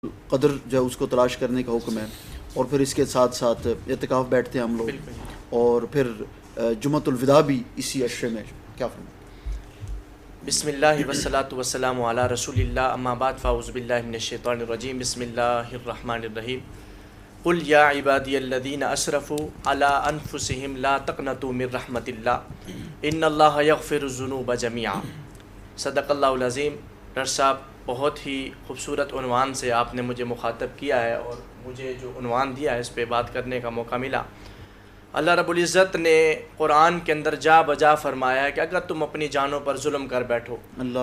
قدر جو ہے اس کو تلاش کرنے کا حکم ہے، اور پھر اس کے ساتھ ساتھ اعتکاف بیٹھتے ہیں ہم لوگ، اور پھر جمعۃ الوداع بھی اسی عشرے میں، کیا فرمائیں؟ بسم اللہ والصلاۃ والسلام علی رسول اللہ، اما بعد فاعوذ باللہ من الشیطان الرجیم، بسم اللہ الرحمن الرحیم۔ قل یا عبادی الذین اسرفوا علی انفسہم لا تقنطوا من رحمت اللہ ان اللہ یغفر الذنوب جميعا۔ صدق اللہ العظیم۔ ڈاکٹر صاحب، بہت ہی خوبصورت عنوان سے آپ نے مجھے مخاطب کیا ہے، اور مجھے جو عنوان دیا ہے اس پہ بات کرنے کا موقع ملا۔ اللہ رب العزت نے قرآن کے اندر جا بجا فرمایا ہے کہ اگر تم اپنی جانوں پر ظلم کر بیٹھو،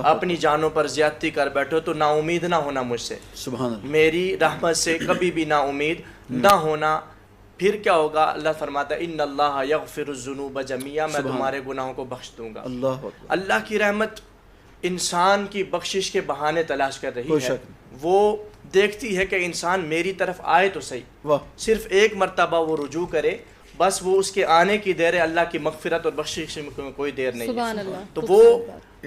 اپنی جانوں پر زیادتی کر بیٹھو، تو نا امید نہ ہونا مجھ سے، سبحان اللہ، میری رحمت سے کبھی بھی نا امید نہ ہونا۔ پھر کیا ہوگا؟ اللہ فرماتا ہے ان اللہ یغفر الذنوب جميعا، میں تمہارے گناہوں کو بخش دوں گا۔ اللہ کی رحمت انسان کی بخشش کے بہانے تلاش کر رہی ہے، وہ دیکھتی ہے کہ انسان میری طرف آئے تو صحیح، صرف ایک مرتبہ وہ رجوع کرے، بس وہ اس کے آنے کی دیر ہے، اللہ کی مغفرت اور بخشش میں کوئی دیر نہیں ہے۔ تو وہ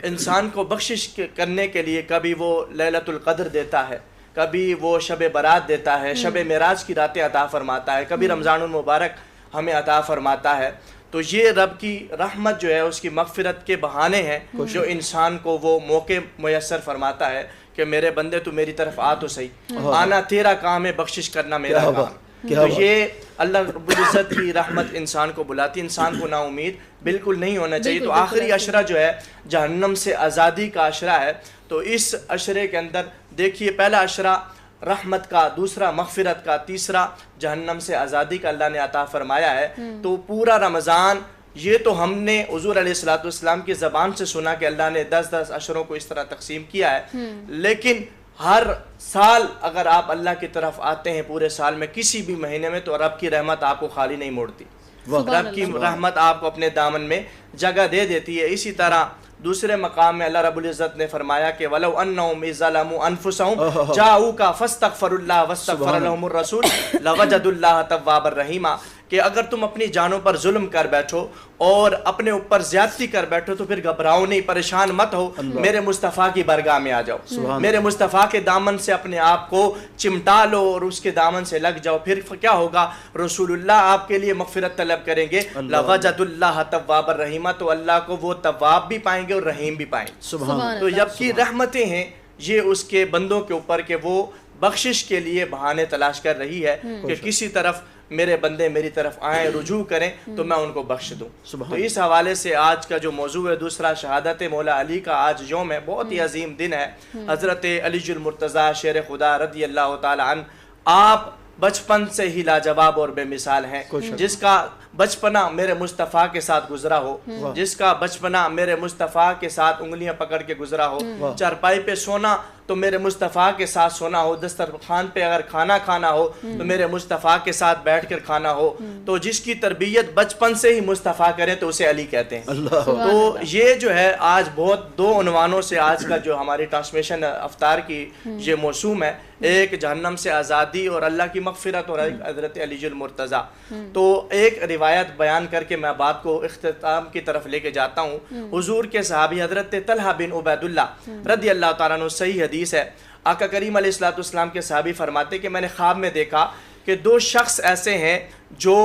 انسان کو بخشش کرنے کے لیے کبھی وہ لیلۃ القدر دیتا ہے، کبھی وہ شب برات دیتا ہے، شب معراج کی راتیں عطا فرماتا ہے، کبھی رمضان المبارک ہمیں عطا فرماتا ہے۔ تو یہ رب کی رحمت جو ہے اس کی مغفرت کے بہانے ہیں جو انسان کو وہ موقع میسر فرماتا ہے کہ میرے بندے تو میری طرف آ تو صحیح، آنا تیرا کام ہے، بخشش کرنا میرا کام۔ تو یہ اللہ رب العزت کی رحمت انسان کو بلاتی، انسان کو نا امید بالکل نہیں ہونا چاہیے۔ تو آخری عشرہ جو ہے جہنم سے آزادی کا عشرہ ہے، تو اس عشرے کے اندر دیکھیے پہلا عشرہ رحمت کا، دوسرا مغفرت کا، تیسرا جہنم سے آزادی کا اللہ نے عطا فرمایا ہے۔ تو پورا رمضان یہ تو ہم نے حضور علیہ الصلوۃ والسلام کی زبان سے سنا کہ اللہ نے 10 عشروں کو اس طرح تقسیم کیا ہے، لیکن ہر سال اگر آپ اللہ کی طرف آتے ہیں پورے سال میں کسی بھی مہینے میں، تو رب کی رحمت آپ کو خالی نہیں موڑتی، رب کی رحمت آپ کو اپنے دامن میں جگہ دے دیتی ہے۔ اسی طرح دوسرے مقام میں اللہ رب العزت نے فرمایا کہ وَلَوْ أَنَّهُمْ إِذْ ظَلَمُوا أَنفُسَهُمْ جَاءُوكَ فَاسْتَغْفَرُوا اللَّهَ وَاسْتَغْفَرَ لَهُمُ الرَّسُولُ لَوَجَدُوا اللَّهَ تَوَّابًا رَحِيمًا، کہ اگر تم اپنی جانوں پر ظلم کر بیٹھو اور اپنے اوپر زیادتی کر بیٹھو تو پھر گھبراؤ نہیں، پریشان مت ہو، میرے مصطفیٰ کی بارگاہ میں آ جاؤ، میرے مصطفیٰ کے دامن سے اپنے آپ کو چمٹا لو اور اس کے دامن سے لگ جاؤ۔ پھر کیا ہوگا؟ رسول اللہ آپ کے لیے مغفرت طلب کریں گے، لَوَجَدُوا اللَّهَ تَوَّابًا رَحِيمًا، تو اللہ کو وہ تواب بھی پائیں گے اور رحیم بھی پائیں گے۔ تو جب کی رحمتیں ہیں یہ اس کے بندوں کے اوپر کہ وہ بخشش کے لیے بہانے تلاش کر رہی ہے کہ کسی طرف میرے بندے میری طرف آئیں، رجوع کریں تو میں ان کو بخش دوں۔ تو اس حوالے سے آج کا جو موضوع ہے دوسرا شہادت مولا علی کا آج یوم ہے، بہت ہی عظیم دن ہے۔ حضرت علی المرتضیٰ شیر خدا رضی اللہ تعالی عنہ، آپ بچپن سے ہی لاجواب اور بے مثال ہیں، جس کا بچپنا میرے مصطفیٰ کے ساتھ گزرا ہو، جس کا بچپنا میرے مصطفیٰ کے ساتھ انگلیاں پکڑ کے گزرا ہو، چارپائی پہ سونا تو میرے مصطفیٰ کے ساتھ سونا ہو، دسترخوان پہ اگر کھانا کھانا ہو تو میرے مصطفیٰ کے ساتھ بیٹھ کر کھانا ہو، تو جس کی تربیت بچپن سے ہی مصطفیٰ کریں تو اسے علی کہتے ہیں۔ تو یہ جو ہے آج بہت دو عنوانوں سے آج کا جو ہماری ٹرانسمیشن افطار کی یہ موسوم ہے، ایک جہنم سے آزادی اور اللہ کی مغفرت، اور حضرت علی المرتضیٰ۔ تو ایک روایت بیان کر کے میں بات کو اختتام کی طرف لے کے جاتا ہوں۔ حضور کے صحابی حضرت طلحہ بن عبید اللہ رضی اللہ تعالیٰ عنہ، صحیح حدیث ہے، آقا کریم علیہ الصلوۃ والسلام کے صحابی فرماتے کہ میں نے خواب میں دیکھا کہ 2 شخص ایسے ہیں جو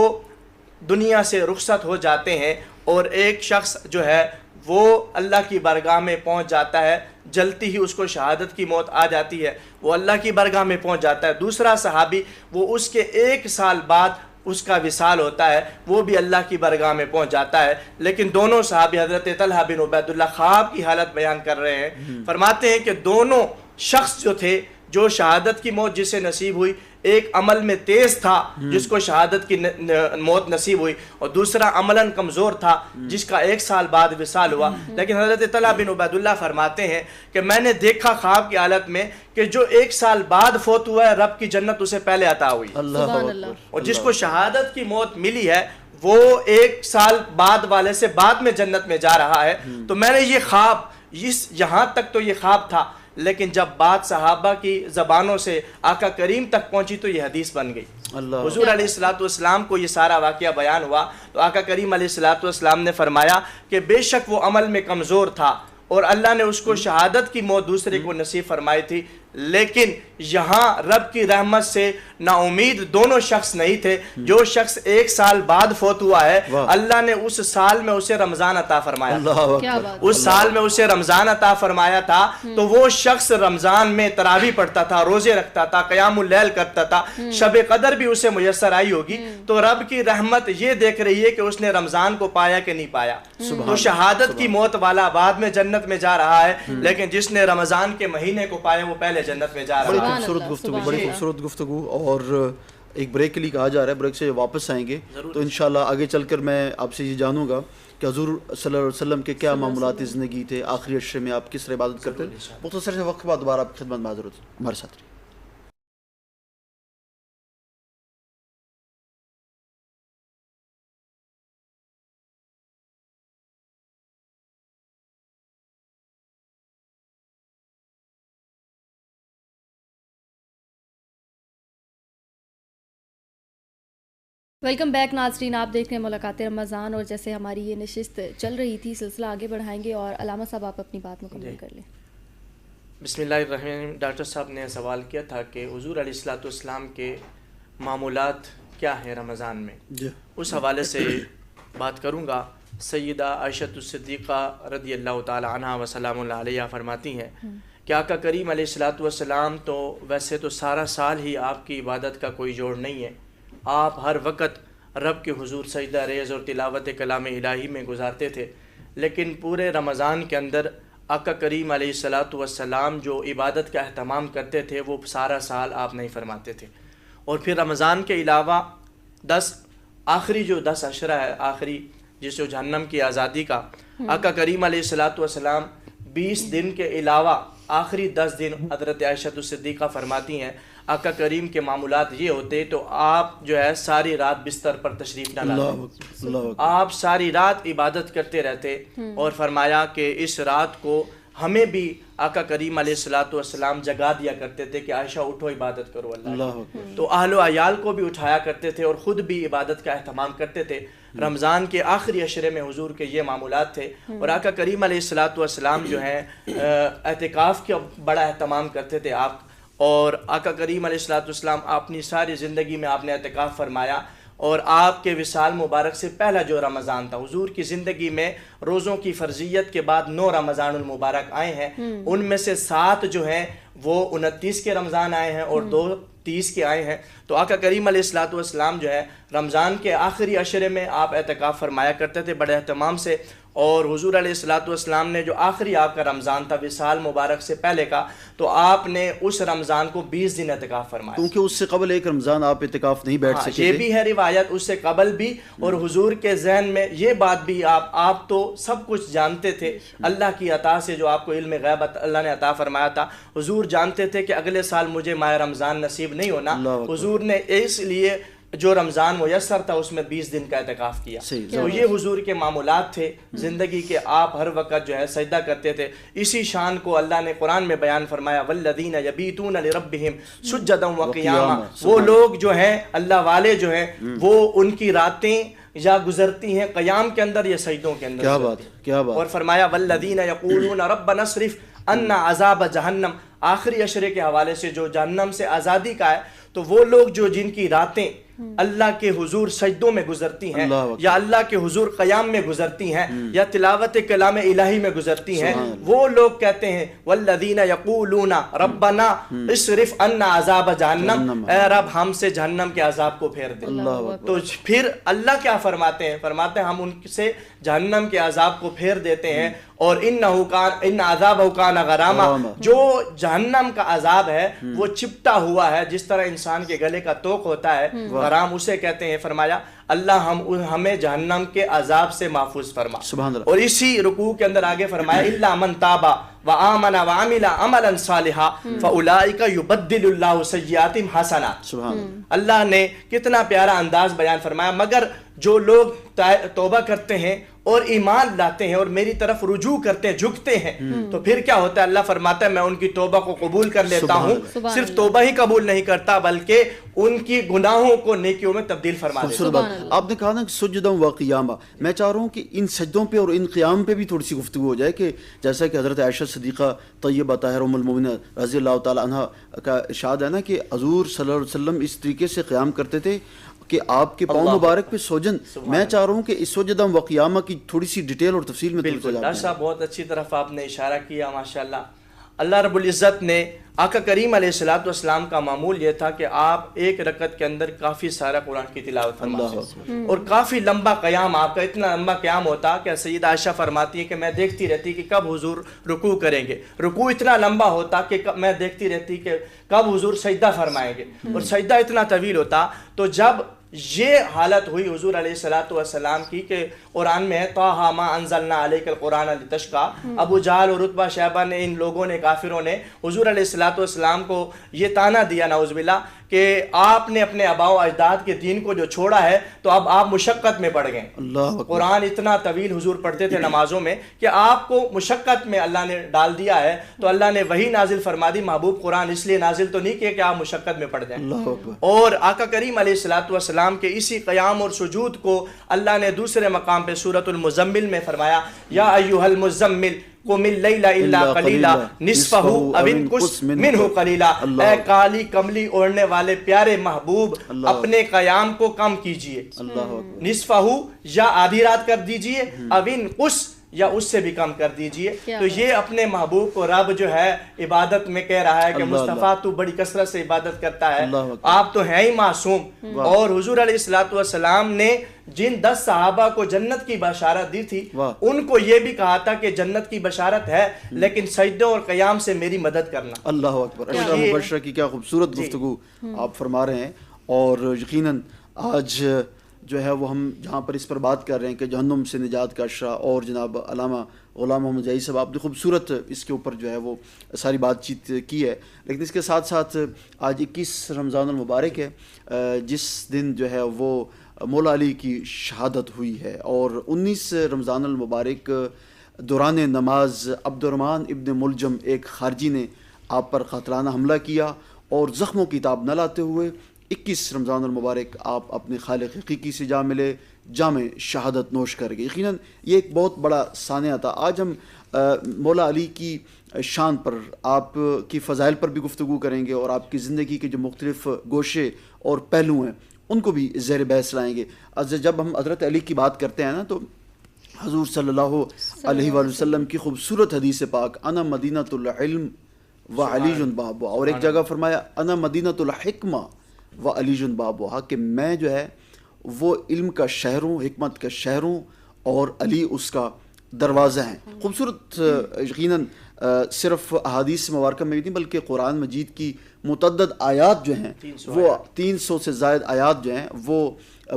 دنیا سے رخصت ہو جاتے ہیں، اور ایک شخص جو ہے وہ اللہ کی بارگاہ میں پہنچ جاتا ہے، جلتی ہی اس کو شہادت کی موت آ جاتی ہے، وہ اللہ کی بارگاہ میں پہنچ جاتا ہے۔ دوسرا صحابی وہ اس کے 1 سال بعد اس کا وصال ہوتا ہے، وہ بھی اللہ کی بارگاہ میں پہنچ جاتا ہے۔ لیکن دونوں صحابی حضرت طلحہ بن عبید اللہ خواب کی حالت بیان کر رہے ہیں، فرماتے ہیں کہ دونوں شخص جو تھے، جو شہادت کی موت جسے نصیب ہوئی، ایک عمل میں تیز تھا جس کو شہادت کی موت نصیب ہوئی، اور دوسرا عملاً کمزور تھا جس کا 1 سال بعد وصال ہوا۔ لیکن حضرت طلحہ بن عبید اللہ فرماتے ہیں کہ میں نے دیکھا خواب کی حالت میں کہ جو 1 سال بعد فوت ہوا ہے رب کی جنت اسے پہلے عطا ہوئی، اور جس کو شہادت کی موت ملی ہے وہ 1 سال بعد والے سے بعد میں جنت میں جا رہا ہے۔ تو میں نے یہ خواب، یہاں تک تو یہ خواب تھا، لیکن جب بات صحابہ کی زبانوں سے آقا کریم تک پہنچی تو یہ حدیث بن گئی۔ حضور علیہ الصلوۃ والسلام کو یہ سارا واقعہ بیان ہوا تو آقا کریم علیہ الصلوۃ والسلام نے فرمایا کہ بے شک وہ عمل میں کمزور تھا، اور اللہ نے اس کو شہادت کی موت دوسرے کو نصیب فرمائی تھی، لیکن یہاں رب کی رحمت سے نا امید دونوں شخص نہیں تھے. جو شخص 1 سال بعد فوت ہوا ہے اللہ نے اس سال میں اسے رمضان عطا فرمایا, اس سال میں اسے رمضان عطا فرمایا تھا. تو وہ شخص رمضان میں تراویح پڑھتا تھا, روزے رکھتا تھا, قیام اللیل کرتا تھا, شب قدر بھی اسے میسر آئی ہوگی. تو رب کی رحمت یہ دیکھ رہی ہے کہ اس نے رمضان کو پایا کہ نہیں پایا. تو شہادت کی موت والا بعد میں جنت میں جا رہا ہے, لیکن جس نے رمضان کے مہینے کو پایا وہ پہلے جنت میں جا رہا ہے. بڑی خوبصورت گفتگو. اور ایک بریک کے لیے کہا جا رہا ہے, بریک سے واپس آئیں گے تو انشاءاللہ آگے چل کر میں آپ سے یہ جانوں گا کہ حضور صلی اللہ علیہ وسلم کے کیا معمولات زندگی تھے, آخری عشرے میں آپ کس طرح عبادت کرتے. مختصر سے وقت بعد دوبارہ آپ کی خدمت میں حاضر ہوتے ہیں. ہمارے ساتھ ویلکم بیک ناظرین, آپ دیکھ رہے ہیں ملاقات رمضان, اور جیسے ہماری یہ نشست چل رہی تھی سلسلہ آگے بڑھائیں گے, اور علامہ صاحب آپ اپنی بات مکمل کر لیں. بسم اللہ الرحمن الرحیم. ڈاکٹر صاحب نے سوال کیا تھا کہ حضور علیہ الصلوۃ والسلام کے معمولات کیا ہیں رمضان میں, اس حوالے سے بات کروں گا. سیدہ عائشہ الصدیقہ رضی اللہ تعالی عنہا وسلام اللہ علیہ فرماتی ہیں کہ آقا کریم علیہ الصلوۃ والسلام تو ویسے تو سارا سال ہی آپ کی عبادت کا کوئی جوڑ نہیں ہے, آپ ہر وقت رب کے حضور سجدہ ریز اور تلاوت کلام الہی میں گزارتے تھے, لیکن پورے رمضان کے اندر آقا کریم علیہ الصلوۃ والسلام جو عبادت کا اہتمام کرتے تھے وہ سارا سال آپ نہیں فرماتے تھے. اور پھر رمضان کے علاوہ 10 آخری جو 10 عشرہ ہے, آخری جس جو جہنم کی آزادی کا, آقا کریم علیہ الصلوۃ والسلام 20 دن کے علاوہ آخری 10 دن حضرت عائشہ الصدیقہ فرماتی ہیں آقا کریم کے معمولات یہ ہوتے تو آپ جو ہے ساری رات بستر پر تشریف نہ لاتے, آپ ساری رات عبادت کرتے رہتے. اور فرمایا کہ اس رات کو ہمیں بھی آقا کریم علیہ الصلوۃ والسلام جگا دیا کرتے تھے کہ عائشہ اٹھو عبادت کرو اللہ. تو اہل و عیال کو بھی اٹھایا کرتے تھے اور خود بھی عبادت کا اہتمام کرتے تھے. رمضان کے آخری عشرے میں حضور کے یہ معمولات تھے. اور آقا کریم علیہ الصلوۃ والسلام جو ہیں اعتکاف کا بڑا اہتمام کرتے تھے آپ. اور آقا کریم علیہ الصلوۃ والسلام اپنی ساری زندگی میں آپ نے اعتکاف فرمایا. اور آپ کے وصال مبارک سے پہلا جو رمضان تھا, حضور کی زندگی میں روزوں کی فرضیت کے بعد 9 رمضان المبارک آئے ہیں, ان میں سے 7 جو ہیں وہ 29 کے رمضان آئے ہیں اور 2 30 کے آئے ہیں. تو آقا کریم علیہ الصلوۃ والسلام جو ہے رمضان کے آخری عشرے میں آپ اعتکاف فرمایا کرتے تھے بڑے اہتمام سے. اور حضور علیہ الصلوۃ والسلام نے جو آخری آپ کا رمضان تھا وصال مبارک سے پہلے کا, تو آپ نے اس رمضان کو 20 دن اعتکاف فرمایا, کیونکہ اس سے قبل ایک رمضان آپ اعتکاف نہیں بیٹھ سکے. یہ بھی ہے روایت, اس سے قبل بھی. اور حضور کے ذہن میں یہ بات بھی, آپ تو سب کچھ جانتے تھے اللہ کی عطا سے, جو آپ کو علم غیب اللہ نے عطا فرمایا تھا. حضور جانتے تھے کہ اگلے سال مجھے ماہ رمضان نصیب نہیں ہونا, حضور نے اس لیے جو رمضان میسر تھا اس میں 20 دن کا اعتکاف کیا. تو یہ حضور کے معمولات تھے زندگی کے, آپ ہر وقت جو ہے سجدہ کرتے تھے. اسی شان کو اللہ نے قرآن میں بیان فرمایا, والذین یبیتون لربہم سجدا وقیاما, وہ لوگ جو ہیں اللہ والے جو ہیں وہ ان کی راتیں یا گزرتی ہیں قیام کے اندر یا سجدوں کے اندر. کیا بات, کیا بات. اور فرمایا والذین یقولون ربنا اصرف عنا عذاب جہنم, آخری عشرے کے حوالے سے جو جہنم سے آزادی کا ہے, تو وہ لوگ جو جن کی راتیں اللہ کے حضور سجدوں میں گزرتی ہیں یا اللہ کے حضور قیام میں گزرتی ہیں یا تلاوت کلام الہی میں گزرتی ہیں, وہ لوگ کہتے ہیں والذین یقولون ربنا اصرف عنا عذاب جہنم, اے رب ہم سے جہنم کے عذاب کو پھیر دے. تو پھر اللہ کیا فرماتے ہیں, فرماتے ہیں ہم ان سے جہنم کے عذاب کو پھیر دیتے ہیں. اور ان عذابہ کان غراما, جو جہنم کا عذاب ہے وہ چپٹا ہوا ہے, جس طرح انسان کے گلے کا توق ہوتا ہے, غرام اسے کہتے ہیں. فرمایا اللہ ہمیں جہنم کے عذاب سے محفوظ فرما. اور اسی رکوع کے اندر آگے فرمایا الا من تاب وآمن وعمل عملا صالحا فاولئک یبدل اللہ سیئاتہم حسنات. اللہ نے کتنا پیارا انداز بیان فرمایا, مگر جو لوگ توبہ کرتے ہیں اور ایمان لاتے ہیں اور میری طرف رجوع کرتے ہیں, جھکتے ہیں, تو پھر کیا ہوتا ہے, اللہ فرماتا ہے میں ان کی توبہ کو قبول کر لیتا ہوں. صرف توبہ ہی قبول نہیں کرتا بلکہ ان کی گناہوں کو نیکیوں میں تبدیل فرما دیتا ہوں. آپ نے کہا نا سجدہ و قیامہ، میں چاہ رہا ہوں کہ ان سجدوں پہ اور ان قیام پہ بھی تھوڑی سی گفتگو ہو جائے، کہ جیسا کہ حضرت عائشہ صدیقہ طیبہ طاہرہ ام المؤمنین رضی اللہ تعالیٰ عنہ کا ارشاد ہے نا کہ حضور صلی اللہ علیہ وسلم اس طریقے سے قیام کرتے تھے کہ آپ کے پاؤں مبارک پہ سوجن. میں چاہ رہا ہوں کہ اس سجدہ و قیامہ کی تھوڑی سی ڈیٹیل اور تفصیل میں بالکل ڈاکٹر صاحب بہت اچھی طرف آپ نے اشارہ کیا ماشاءاللہ. اللہ رب العزت نے آقا کریم علیہ الصلوۃ والسلام کا معمول یہ تھا کہ آپ ایک رکعت کے اندر کافی سارا قرآن کی تلاوت فرماتے اور کافی لمبا قیام، آپ کا اتنا لمبا قیام ہوتا کہ سیدہ عائشہ فرماتی ہیں کہ میں دیکھتی رہتی کہ کب حضور رکوع کریں گے. رکوع اتنا لمبا ہوتا کہ میں دیکھتی رہتی کہ کب حضور سجدہ فرمائیں گے، اور سجدہ اتنا طویل ہوتا. تو جب یہ حالت ہوئی حضور علیہ الصلوۃ والسلام کی کہ قرآن میں ہے طٰہٰ مَا أَنزَلْنَا عَلَيْكَ الْقُرْآنَ لِتَشْقَىٰ، ابو جہل اور عتبہ شیبہ نے، ان لوگوں نے، کافروں نے حضور علیہ الصلوۃ والسلام کو یہ طعنہ دیا نعوذ باللہ کہ آپ نے اپنے آباء و اجداد کے دین کو جو چھوڑا ہے تو اب آپ مشقت میں پڑ گئے. قرآن اتنا طویل حضور پڑھتے تھے نمازوں میں کہ آپ کو مشقت میں اللہ نے ڈال دیا ہے. تو اللہ نے وہی نازل فرما دی. محبوب قرآن اس لیے نازل تو نہیں کیا کہ آپ مشقت میں پڑ جائیں. اور آقا کریم علیہ الصلوۃ والسلام کے اسی قیام اور سجود کو اللہ نے دوسرے مقام پہ سورۃ المزمل میں فرمایا، یا ایھا المزمل قم اللیل الا قلیلا نصفہ او انقص منہ قلیلا. اے کالی کملی اوڑھنے والے پیارے محبوب، اپنے قیام کو کم کیجئے، نصفہ یا آدھی رات کر دیجئے، او انقص یا اس سے بھی کم کر دیجئے. تو یہ اپنے محبوب کو رب جو ہے عبادت میں کہہ رہا ہے کہ مصطفیٰ تو بڑی کثرت سے عبادت کرتا ہے، آپ تو ہیں ہی معصوم. اور حضور علیہ الصلوۃ والسلام نے جن 10 صحابہ کو جنت کی بشارت دی تھی ان کو یہ بھی کہا تھا کہ جنت کی بشارت ہے لیکن سجدوں اور قیام سے میری مدد کرنا. اللہ اکبر. اشرا مبشرہ کی کیا خوبصورت گفتگو آپ فرما رہے ہیں. اور یقیناً آج جو ہے وہ ہم جہاں پر اس پر بات کر رہے ہیں کہ جہنم سے نجات کا اشرا، اور جناب علامہ غلام محمد جائی صاحب آپ نے خوبصورت اس کے اوپر جو ہے وہ ساری بات چیت کی ہے. لیکن اس کے ساتھ ساتھ آج 21 رمضان المبارک ہے، جس دن جو ہے وہ مولا علی کی شہادت ہوئی ہے. اور 19 رمضان المبارک دوران نماز عبد الرحمن ابن ملجم ایک خارجی نے آپ پر قاتلانہ حملہ کیا، اور زخموں کی تاب نہ لاتے ہوئے 21 رمضان المبارک آپ اپنے خالق حقیقی سے جا ملے، جام شہادت نوش کر گئے. یقیناً یہ ایک بہت بڑا سانحہ تھا. آج ہم مولا علی کی شان پر، آپ کی فضائل پر بھی گفتگو کریں گے، اور آپ کی زندگی کے جو مختلف گوشے اور پہلو ہیں ان کو بھی زیر بحث لائیں گے. جب ہم حضرت علی کی بات کرتے ہیں نا تو حضور صلی اللہ علیہ وآلہ وسلم کی خوبصورت حدیث پاک انا مدینۃ العلم و علی بابا، اور ایک جگہ فرمایا انا مدینۃ الحکمہ و علی بابا، کہ میں جو ہے وہ علم کا شہر ہوں، حکمت کا شہر ہوں، اور علی اس کا دروازہ ہیں. خوبصورت. یقیناً صرف احادیث مبارکہ میں نہیں بلکہ قرآن مجید کی متعدد آیات جو ہیں وہ 300 سے زائد آیات جو ہیں وہ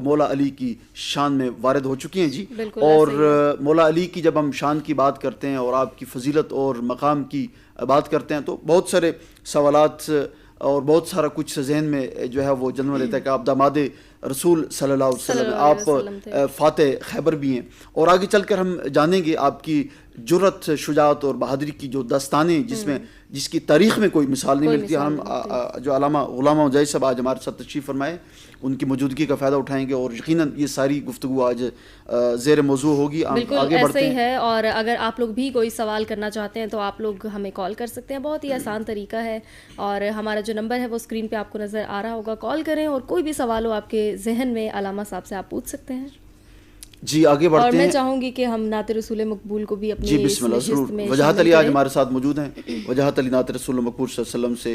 مولا علی کی شان میں وارد ہو چکی ہیں جی. اور مولا علی کی جب ہم شان کی بات کرتے ہیں اور آپ کی فضیلت اور مقام کی بات کرتے ہیں تو بہت سارے سوالات اور بہت سارا کچھ ذہن میں جو ہے وہ جنم لیتا ہے کہ آپ داماد رسول صلی اللہ علیہ وسلم، آپ فاتح خیبر بھی ہیں. اور آگے چل کر ہم جانیں گے آپ کی جرت، شجاعت اور بہادری کی جو داستانیں جس کی تاریخ میں کوئی مثال نہیں ملتی. ہم جو علامہ غلام محمد جائی صاحب آج ہمارے ساتھ تشریف فرمائے ان کی موجودگی کا فائدہ اٹھائیں گے، اور یقیناً یہ ساری گفتگو آج زیر موضوع ہوگی. بالکل ایسے ہی ہے. اور اگر آپ لوگ بھی کوئی سوال کرنا چاہتے ہیں تو آپ لوگ ہمیں کال کر سکتے ہیں، بہت ہی آسان طریقہ ہے. اور ہمارا جو نمبر ہے وہ اسکرین پہ آپ کو نظر آ رہا ہوگا، کال کریں اور کوئی بھی سوال ہو آپ کے ذہن میں علامہ صاحب سے آپ پوچھ سکتے ہیں. جی آگے بڑھتے ہیں. اور میں چاہوں گی کہ ہم نعت رسول مقبول کو بھی اپنی جی بسم اللہ ضرور. وجاہت علی آج ہمارے ساتھ موجود ہیں. وجاہت علی نعت رسول مقبول صلی اللہ علیہ وسلم سے